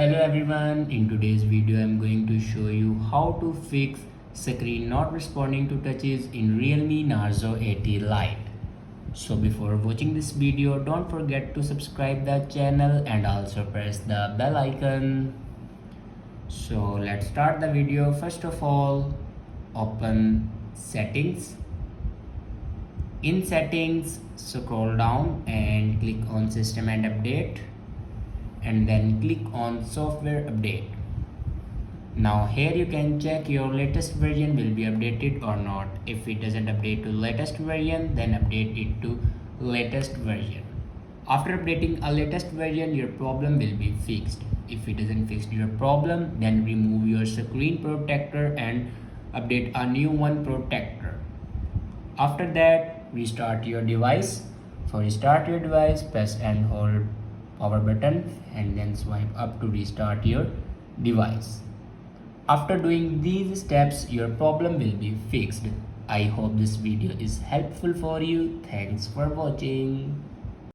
Hello everyone, in today's video I'm going to show you how to fix screen not responding to touches in Realme Narzo 80 Lite. So before watching this video, don't forget to subscribe the channel and also press the bell icon. So let's start the video. First of all, open settings. In settings, scroll down and click on system and update, and then click on software update. Now here you can check your latest version will be updated or not. If it doesn't update to latest version, then update it to latest version. After updating a latest version, your problem will be fixed. If it doesn't fix your problem, then remove your screen protector and update a new one protector. After that, restart your device. For restart your device, press and hold power button and then swipe up to restart your device. After doing these steps, your problem will be fixed. I hope this video is helpful for you. Thanks for watching.